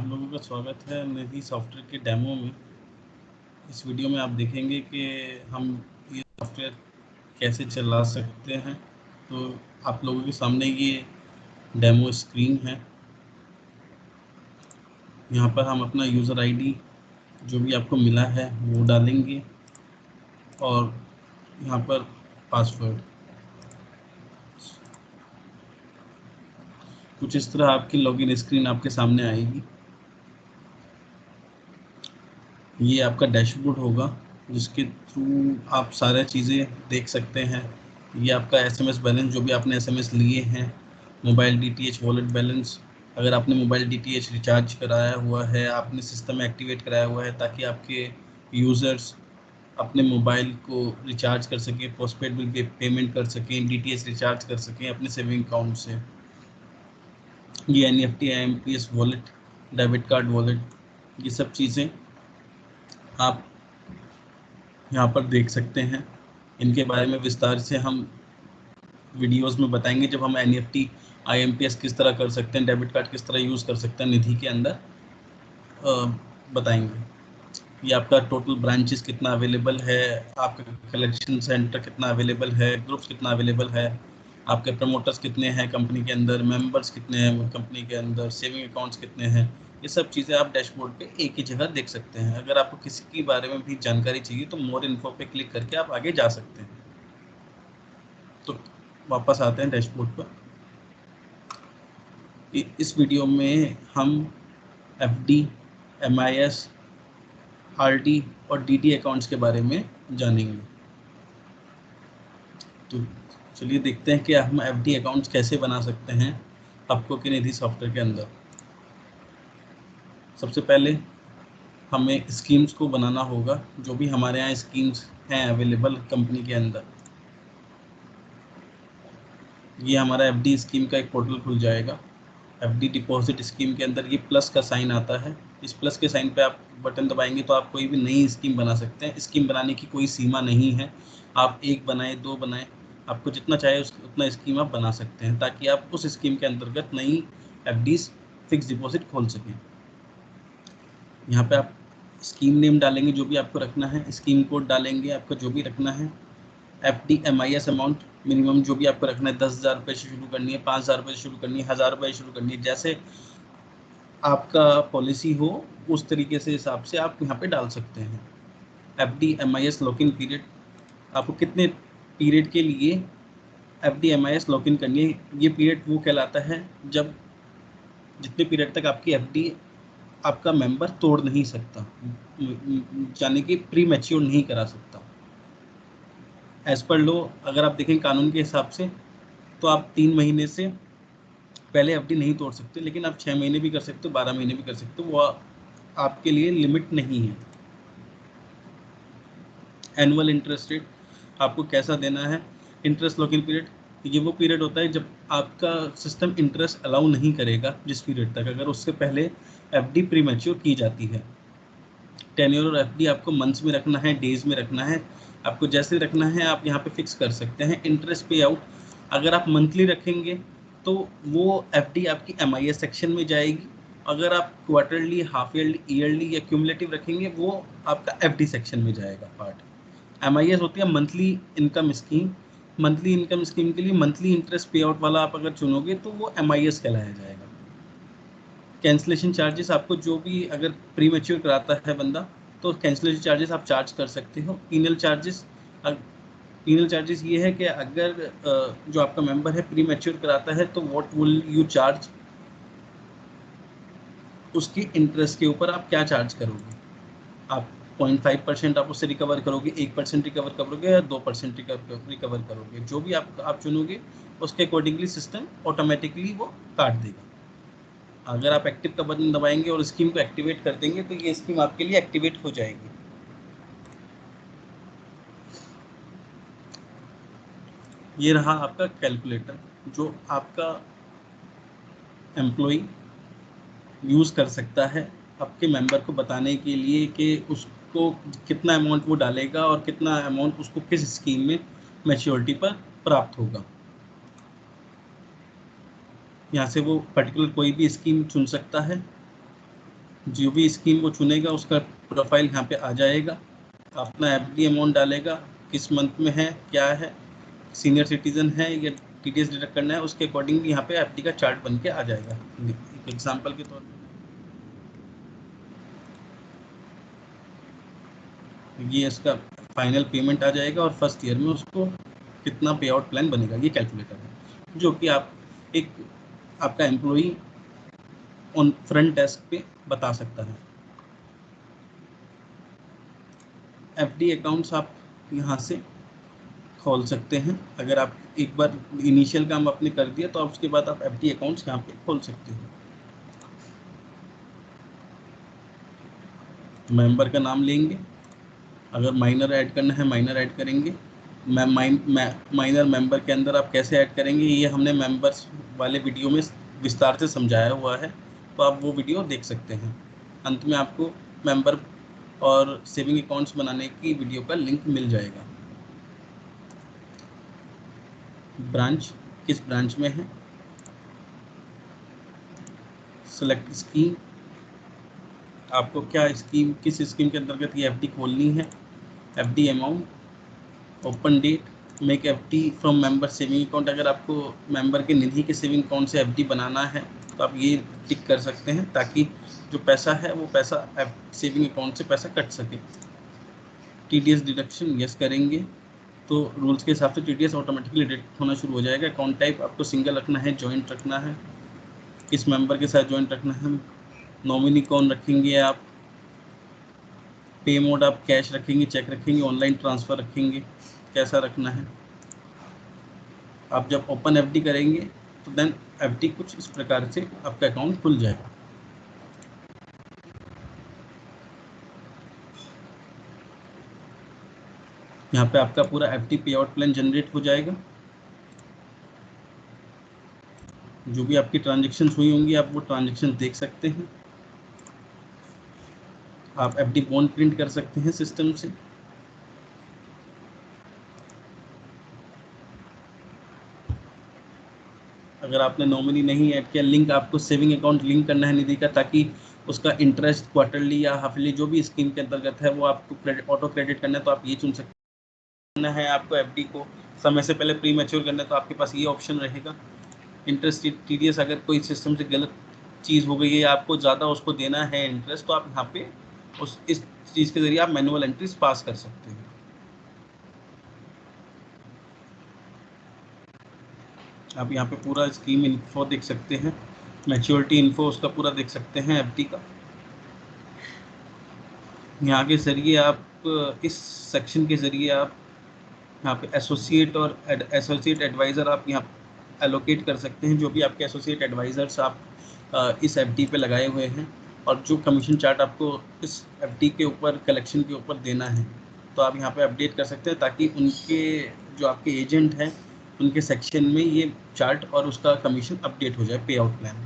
आप लोगों का स्वागत है निधि सॉफ्टवेयर के डेमो में। इस वीडियो में आप देखेंगे कि हम ये सॉफ्टवेयर कैसे चला सकते हैं। तो आप लोगों के सामने ये डेमो स्क्रीन है। यहाँ पर हम अपना यूज़र आईडी जो भी आपको मिला है वो डालेंगे और यहाँ पर पासवर्ड। कुछ इस तरह आपकी लॉगिन स्क्रीन आपके सामने आएगी। ये आपका डैशबोर्ड होगा जिसके थ्रू आप सारे चीज़ें देख सकते हैं। ये आपका एसएमएस बैलेंस जो भी आपने एसएमएस लिए हैं, मोबाइल डीटीएच वॉलेट बैलेंस, अगर आपने मोबाइल डीटीएच रिचार्ज कराया हुआ है, आपने सिस्टम में एक्टिवेट कराया हुआ है ताकि आपके यूज़र्स अपने मोबाइल को रिचार्ज कर सकें, पोस्टपेड बिल पे पेमेंट कर सकें, डीटीएच रिचार्ज कर सकें अपने सेविंग अकाउंट से। ये NEFT, IMPS wallet, debit card wallet, ये सब चीज़ें आप यहाँ पर देख सकते हैं। इनके बारे में विस्तार से हम वीडियोस में बताएंगे जब हम एनईएफटी, आईएमपीएस किस तरह कर सकते हैं, डेबिट कार्ड किस तरह यूज़ कर सकते हैं निधि के अंदर बताएंगे। ये आपका टोटल ब्रांचेस कितना अवेलेबल है, आपका कलेक्शन सेंटर कितना अवेलेबल है, ग्रुप्स कितना अवेलेबल है, आपके प्रमोटर्स कितने हैं कंपनी के अंदर, मेंबर्स कितने हैं कंपनी के अंदर, सेविंग अकाउंट्स कितने हैं। ये सब चीज़ें आप डैशबोर्ड पे एक ही जगह देख सकते हैं। अगर आपको किसी के बारे में भी जानकारी चाहिए तो मोर इन्फो पे क्लिक करके आप आगे जा सकते हैं। तो वापस आते हैं डैशबोर्ड पर। इस वीडियो में हम एफडी, एमआईएस, आरडी और डीडी अकाउंट्स के बारे में जानेंगे। तो चलिए देखते हैं कि हम एफडी अकाउंट्स कैसे बना सकते हैं आपको के निधि सॉफ्टवेयर के अंदर। सबसे पहले हमें स्कीम्स को बनाना होगा। जो भी हमारे यहाँ स्कीम्स हैं अवेलेबल कंपनी के अंदर, ये हमारा एफडी स्कीम का एक पोर्टल खुल जाएगा। एफडी डिपॉजिट स्कीम के अंदर ये प्लस का साइन आता है। इस प्लस के साइन पे आप बटन दबाएंगे तो आप कोई भी नई स्कीम बना सकते हैं। स्कीम बनाने की कोई सीमा नहीं है, आप एक बनाएं, दो बनाएं, आपको जितना चाहे उतना स्कीम आप बना सकते हैं ताकि आप उस स्कीम के अंतर्गत नई एफडीज फिक्स डिपॉजिट खोल सकें। यहाँ पे आप स्कीम नेम डालेंगे जो भी आपको रखना है, स्कीम कोड डालेंगे आपको जो भी रखना है, एफडी एमआईएस अमाउंट मिनिमम जो भी आपको रखना है, 10,000 रुपये से शुरू करनी है, 5,000 रुपये से शुरू करनी है, 1,000 रुपये से शुरू करनी है, जैसे आपका पॉलिसी हो उस तरीके से हिसाब से आप यहाँ पे डाल सकते हैं। एफडी एमआईएस लॉक-इन पीरियड, आपको कितने पीरियड के लिए एफडी एमआईएस लॉक-इन करनी है। ये पीरियड वो कहलाता है जब जितने पीरियड तक आपकी एफडी आपका मेंबर तोड़ नहीं सकता, यानी कि प्री मैच्योर नहीं करा सकता। एज पर लो अगर आप देखें कानून के हिसाब से तो आप 3 महीने से पहले एफडी नहीं तोड़ सकते, लेकिन आप 6 महीने भी कर सकते हो, 12 महीने भी कर सकते हो, वो आपके लिए लिमिट नहीं है। एनुअल इंटरेस्ट रेट आपको कैसा देना है। इंटरेस्ट लॉक इन पीरियड, ये वो पीरियड होता है जब आपका सिस्टम इंटरेस्ट अलाउ नहीं करेगा जिस पीरियड तक, अगर उससे पहले एफडी प्री मैच्योर की जाती है। टेन्योर और एफडी आपको मंथ्स में रखना है, डेज में रखना है, आपको जैसे रखना है आप यहाँ पे फिक्स कर सकते हैं। इंटरेस्ट पे आउट अगर आप मंथली रखेंगे तो वो एफडी आपकी एमआईएस सेक्शन में जाएगी। अगर आप क्वार्टरली, हाफ ईयरली, ईयरली या क्यूमुलेटिव रखेंगे वो आपका एफडी सेक्शन में जाएगा पार्ट। एमआईएस होती है monthly income scheme. Monthly income scheme के लिए मंथली इंटरेस्ट पे आउट वाला आप अगर चुनोगे तो वो एमआईएस कहलाया जाएगा। कैंसिलेशन चार्जेस, आपको जो भी अगर प्री मैच्योर कराता है बंदा तो कैंसिलेशन चार्जेस आप चार्ज कर सकते हो। पीनल चार्जेस ये है कि अगर जो आपका मेंबर है प्री मैच्योर कराता है तो व्हाट विल यू चार्ज, उसकी इंटरेस्ट के ऊपर आप क्या चार्ज करोगे। आप 0.5% आप उससे रिकवर करोगे, 1% रिकवर करोगे या 2% रिकवर करोगे, जो भी आप चुनोगे उसके अकॉर्डिंगली सिस्टम ऑटोमेटिकली वो काट देगा। अगर आप एक्टिव का बटन दबाएंगे और स्कीम को एक्टिवेट कर देंगे तो ये स्कीम आपके लिए एक्टिवेट हो जाएगी। ये रहा आपका कैलकुलेटर जो आपका एम्प्लॉय यूज़ कर सकता है आपके मेंबर को बताने के लिए कि उसको कितना अमाउंट वो डालेगा और कितना अमाउंट उसको किस स्कीम में मैच्योरिटी पर प्राप्त होगा। यहाँ से वो पर्टिकुलर कोई भी स्कीम चुन सकता है। जो भी स्कीम को चुनेगा उसका प्रोफाइल यहाँ पे आ जाएगा, अपना एफडी अमाउंट डालेगा, किस मंथ में है, क्या है, सीनियर सिटीजन है या टीडीएस डिडक्ट करना है, उसके अकॉर्डिंगली यहाँ पे एफडी का चार्ट बन के आ जाएगा। एक एग्जांपल के तौर पर ये इसका फाइनल पेमेंट आ जाएगा और फर्स्ट ईयर में उसको कितना पे आउट प्लान बनेगा, ये कैलकुलेटर है जो कि आप एक आपका एम्प्लॉई ऑन फ्रंट डेस्क पे बता सकता है। एफडी अकाउंट्स आप यहाँ से खोल सकते हैं। अगर आप एक बार इनिशियल काम आपने कर दिया तो उसके बाद आप एफडी अकाउंट्स यहाँ पे खोल सकते हैं। मेंबर का नाम लेंगे, अगर माइनर ऐड करना है माइनर ऐड करेंगे। माइनर मेंबर के अंदर आप कैसे ऐड करेंगे ये हमने मेंबर्स वाले वीडियो में विस्तार से समझाया हुआ है, तो आप वो वीडियो देख सकते हैं। अंत में आपको मेंबर और सेविंग अकाउंट्स बनाने की वीडियो का लिंक मिल जाएगा। ब्रांच किस ब्रांच में है, सेलेक्ट स्कीम, आपको क्या स्कीम, किस स्कीम के अंतर्गत ये एफडी खोलनी है, FD amount, open date, make FD from member saving account. अगर आपको मेंबर के निधि के सेविंग अकाउंट से एफडी बनाना है तो आप ये टिक कर सकते हैं ताकि जो पैसा है वो पैसा सेविंग अकाउंट से पैसा कट सके। टीडीएस डिडक्शन यस करेंगे तो रूल्स के हिसाब से टीडीएस ऑटोमेटिकली डिडक्ट होना शुरू हो जाएगा। अकाउंट टाइप आपको सिंगल रखना है, जॉइंट रखना है, किस मेंबर के साथ जॉइंट रखना है, नॉमिनी कौन रखेंगे आप, पे मोड आप कैश रखेंगे, चेक रखेंगे, ऑनलाइन ट्रांसफ़र रखेंगे, कैसा रखना है। आप जब ओपन एफडी करेंगे तो देन एफडी कुछ इस प्रकार से आपका अकाउंट खुल जाएगा। यहाँ पे आपका पूरा एफडी पे आउट प्लान जनरेट हो जाएगा। जो भी आपकी ट्रांजेक्शन हुई होंगी आप वो ट्रांजेक्शन देख सकते हैं। आप एफडी बॉन्ड प्रिंट कर सकते हैं सिस्टम से। अगर आपने नॉमिनी नहीं ऐड किया, लिंक आपको सेविंग अकाउंट लिंक करना है निधि का, ताकि उसका इंटरेस्ट क्वार्टरली या हाफली जो भी स्कीम के अंतर्गत है वो आपको क्रेडिट ऑटो क्रेडिट करना है तो आप ये चुन सकते हैं। आपको एफडी को समय से पहले प्री मैच्योर करना है तो आपके पास ये ऑप्शन रहेगा। इंटरेस्ट टीडीएस अगर कोई सिस्टम से गलत चीज़ हो गई है, आपको ज़्यादा उसको देना है इंटरेस्ट, तो आप यहाँ पे इस चीज़ के जरिए आप मैनुअल एंट्रीज पास कर सकते हैं। आप यहाँ पे पूरा स्कीम इन्फो देख सकते हैं, मैच्योरिटी इन्फो उसका पूरा देख सकते हैं एफडी का। यहाँ के ज़रिए आप इस सेक्शन के ज़रिए आप यहाँ पे एसोसिएट और एसोसिएट एडवाइज़र आप यहाँ एलोकेट कर सकते हैं। जो भी आपके एसोसिएट एडवाइज़र्स आप इस एफडी पे लगाए हुए हैं और जो कमीशन चार्ट आपको इस एफडी के ऊपर कलेक्शन के ऊपर देना है तो आप यहाँ पे अपडेट कर सकते हैं ताकि उनके जो आपके एजेंट हैं उनके सेक्शन में ये चार्ट और उसका कमीशन अपडेट हो जाए पे आउट प्लान।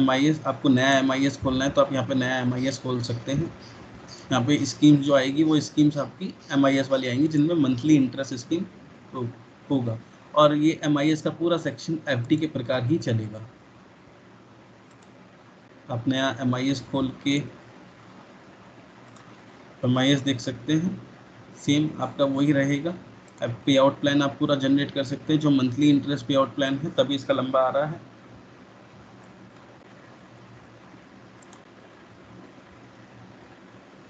MIS आपको नया MIS खोलना है तो आप यहाँ पे नया MIS खोल सकते हैं। यहाँ पे स्कीम जो आएगी वो स्कीम्स आपकी MIS वाली आएंगी जिनमें मंथली इंटरेस्ट स्कीम होगा और ये MIS का पूरा सेक्शन FD के प्रकार ही चलेगा। आप नया MIS खोल के MIS देख सकते हैं, सेम आपका वही रहेगा। अब पे आउट प्लान आप पूरा जनरेट कर सकते हैं जो मंथली इंटरेस्ट पे आउट प्लान है, तभी इसका लंबा आ रहा है।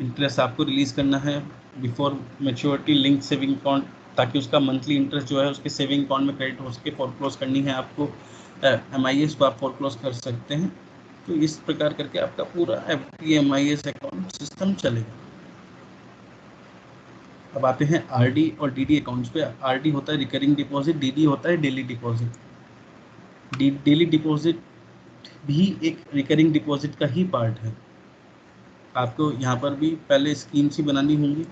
इंटरेस्ट आपको रिलीज़ करना है before maturity link saving account, ताकि उसका मंथली इंटरेस्ट जो है उसके सेविंग अकाउंट में क्रेडिट हो सके। फोरक्लोज करनी है आपको MIS तो आप फोरक्लोज कर सकते हैं। तो इस प्रकार करके आपका पूरा FD MIS अकाउंट सिस्टम चलेगा। अब आते हैं RD और DD अकाउंट्स पे। RD होता है रिकरिंग डिपॉजिट, DD होता है डेली डिपॉजिट। डेली डिपॉजिट भी एक रिकरिंग डिपॉजिट का ही पार्ट है। आपको यहाँ पर भी पहले स्कीम्स ही बनानी होंगी।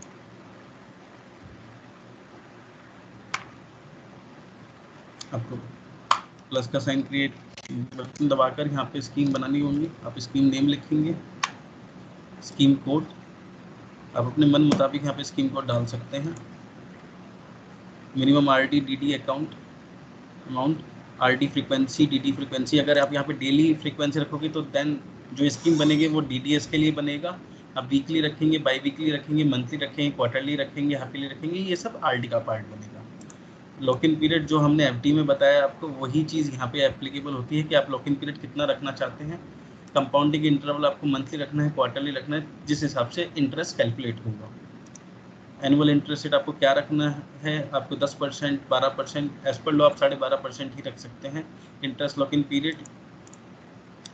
आपको प्लस का साइन क्रिएट बटन दबाकर यहाँ पे स्कीम बनानी होंगी। आप स्कीम नेम लिखेंगे, स्कीम कोड आप अपने मन मुताबिक यहाँ पे स्कीम कोड डाल सकते हैं। Minimum RD DD account amount RD frequency, DD frequency. अगर आप यहाँ पे डेली फ्रीक्वेंसी रखोगे तो देन जो स्कीम बनेगी वो डीडीएस के लिए बनेगा। आप वीकली रखेंगे, बाई वीकली रखेंगे, मंथली रखेंगे, क्वार्टरली रखेंगे, हाफली रखेंगे, ये सब आरडी का पार्ट बनेगा। लॉक इन पीरियड जो हमने एफडी में बताया आपको, वही चीज़ यहाँ पे एप्लीकेबल होती है कि आप लॉक इन पीरियड कितना रखना चाहते हैं। कंपाउंडिंग इंटरवल आपको मंथली रखना है, क्वार्टरली रखना है, जिस हिसाब से इंटरेस्ट कैलकुलेट होगा। एनुअल इंटरेस्ट रेट आपको क्या रखना है, आपको 10%, 12%, एज पर लॉ आप 12.5% ही रख सकते हैं। Interest lock in period,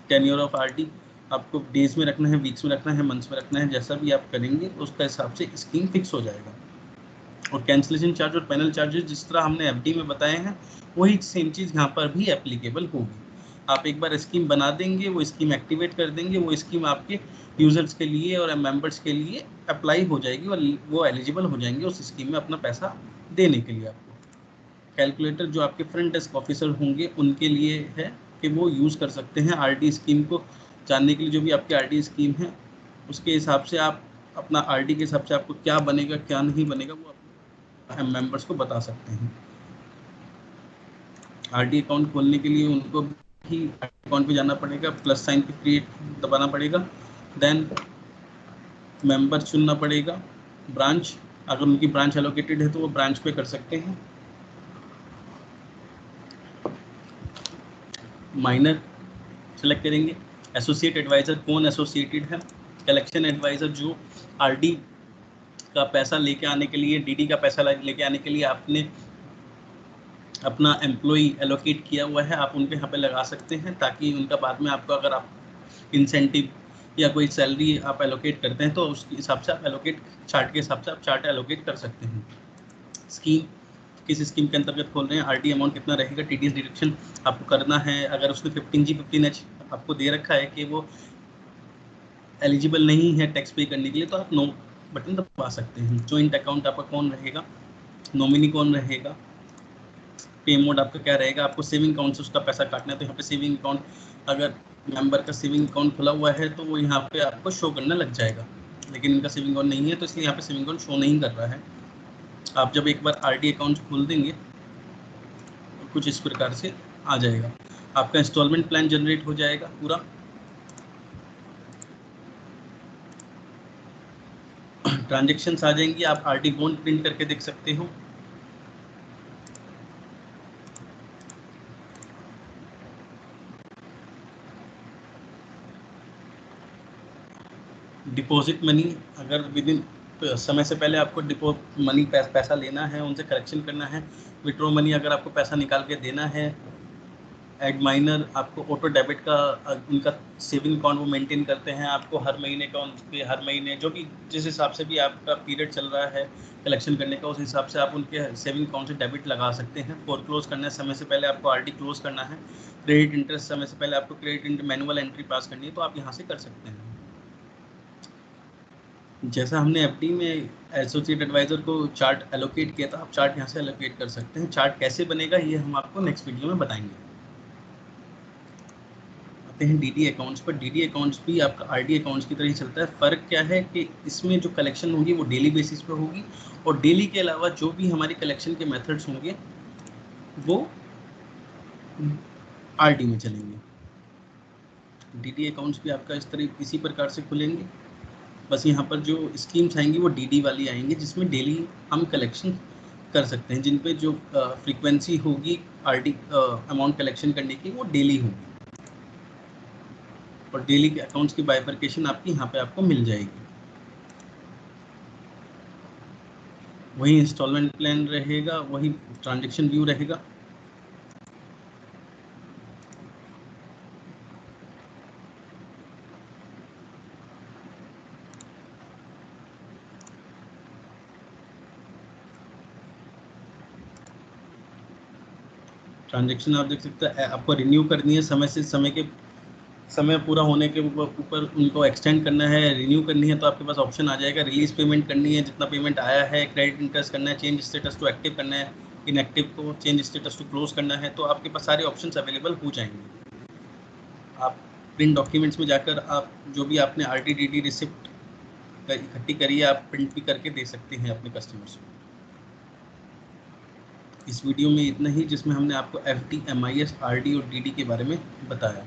tenure of RD आपको डेज में रखना है, वीक्स में रखना है, मंथ्स में रखना है, जैसा भी आप करेंगे उसका हिसाब से स्कीम फिक्स हो जाएगा। और कैंसिलेशन चार्ज और पैनल चार्जेस जिस तरह हमने एफडी में बताए हैं, वही सेम चीज़ यहाँ पर भी एप्लीकेबल होगी। आप एक बार स्कीम बना देंगे, वो स्कीम एक्टिवेट कर देंगे, वो स्कीम आपके यूजर्स के लिए और मेंबर्स के लिए अप्लाई हो जाएगी और वो एलिजिबल हो जाएंगे उस स्कीम में अपना पैसा देने के लिए। आपको कैलकुलेटर जो आपके फ्रंट डेस्क ऑफिसर होंगे उनके लिए है कि वो यूज़ कर सकते हैं आरडी स्कीम को जानने के लिए। जो भी आपकी आरडी स्कीम है उसके हिसाब से आप अपना आरडी के हिसाब से आपको क्या बनेगा क्या नहीं बनेगा वो हम मेंबर्स को बता सकते हैं। आरडी अकाउंट खोलने के लिए उनको भी अकाउंट पे जाना पड़ेगा, प्लस साइन पे क्रिएट दबाना पड़ेगा, देन मेंबर चुनना पड़ेगा, ब्रांच अगर उनकी ब्रांच एलोकेटेड है तो वो ब्रांच पे कर सकते हैं, माइनर सेलेक्ट करेंगे, एसोसिएट एडवाइज़र कौन एसोसिएटेड है, कलेक्शन एडवाइज़र जो आरडी का पैसा लेके आने के लिए, डीडी का पैसा लेके आने के लिए आपने अपना एम्प्लॉई एलोकेट किया हुआ है, आप उनके यहाँ पे लगा सकते हैं ताकि उनका बाद में आपको अगर आप इंसेंटिव या कोई सैलरी आप एलोकेट करते हैं तो उसके हिसाब से आप एलोकेट चार्ट के हिसाब से आप चार्ट एलोकेट कर सकते हैं। स्कीम किस स्कीम के अंतर्गत खोल रहे हैं, आरडी अमाउंट कितना रहेगा, टीडीएस डिडक्शन आपको करना है। अगर उसने 15G 15H आपको दे रखा है कि वो एलिजिबल नहीं है टैक्स पे करने के लिए तो आप नो बटन दबा सकते हैं। जॉइंट अकाउंट आपका कौन रहेगा, नॉमिनी कौन रहेगा, पे मोड आपका क्या रहेगा, आपको सेविंग अकाउंट से उसका पैसा काटना है तो यहाँ पे सेविंग अकाउंट, अगर मेंबर का सेविंग अकाउंट खुला हुआ है तो वो यहाँ पे आपको शो करने लग जाएगा, लेकिन इनका सेविंग अकाउंट नहीं है तो इसलिए यहाँ पे सेविंग अकाउंट शो नहीं कर रहा है। आप जब एक बार आरडी अकाउंट खोल देंगे तो कुछ इस प्रकार से आ जाएगा, आपका इंस्टॉलमेंट प्लान जनरेट हो जाएगा पूरा। ट्रांजेक्शन्स आ जाएंगी, आप आरडी बॉन्ड प्रिंट करके देख सकते हो। डिपॉजिट मनी, अगर विद इन समय से पहले आपको मनी पैसा लेना है, उनसे कलेक्शन करना है। विड्रॉ मनी, अगर आपको पैसा निकाल के देना है। एड माइनर, आपको ऑटो डेबिट का उनका सेविंग अकाउंट वो मेंटेन करते हैं, आपको हर महीने का उनके हर महीने जो भी जिस हिसाब से भी आपका पीरियड चल रहा है कलेक्शन करने का, उस हिसाब से आप उनके सेविंग अकाउंट से डेबिट लगा सकते हैं। फॉर क्लोज करना है, समय से पहले आपको आरडी क्लोज करना है। क्रेडिट इंटरेस्ट, समय से पहले आपको क्रेडिट मैनुअल एंट्री पास करनी है तो आप यहाँ से कर सकते हैं। जैसा हमने एफडी में एसोसिएट एडवाइज़र को चार्ट एलोकेट किया था, आप चार्ट यहाँ से एलोकेट कर सकते हैं। चार्ट कैसे बनेगा ये हम आपको नेक्स्ट वीडियो में बताएंगे। आते हैं डीडी अकाउंट्स पर। डीडी अकाउंट्स भी आपका आरडी अकाउंट्स की तरह ही चलता है। फ़र्क क्या है कि इसमें जो कलेक्शन होगी वो डेली बेसिस पे होगी और डेली के अलावा जो भी हमारी कलेक्शन के मेथड्स होंगे वो आरडी में चलेंगे। डीडी अकाउंट्स भी आपका इसी प्रकार से खुलेंगे, बस यहाँ पर जो स्कीम्स आएंगी वो डीडी वाली आएंगी जिसमें डेली हम कलेक्शन कर सकते हैं, जिन पे जो फ्रीक्वेंसी होगी आरडी अमाउंट कलेक्शन करने की वो डेली होगी और डेली के अकाउंट्स की बाइफर्केशन आपकी यहाँ पे आपको मिल जाएगी। वही इंस्टॉलमेंट प्लान रहेगा, वही ट्रांजेक्शन व्यू रहेगा। ट्रांजेक्शन आप देख सकते हैं, आपको रिन्यू करनी है, समय से समय पूरा होने के ऊपर उनको एक्सटेंड करना है, रिन्यू करनी है तो आपके पास ऑप्शन आ जाएगा। रिलीज पेमेंट करनी है, जितना पेमेंट आया है, क्रेडिट इंटरेस्ट करना है, चेंज स्टेटस टू एक्टिव करना है, इनएक्टिव को चेंज स्टेटस टू क्लोज करना है, तो आपके पास सारे ऑप्शंस अवेलेबल हो जाएंगे। आप प्रिंट डॉक्यूमेंट्स में जाकर आप जो भी आपने आरडी डीडी रिसिप्ट इकट्ठी करी है आप प्रिंट भी करके दे सकते हैं अपने कस्टमर्स को। इस वीडियो में इतना ही, जिसमें हमने आपको FD, MIS, RD और DD के बारे में बताया।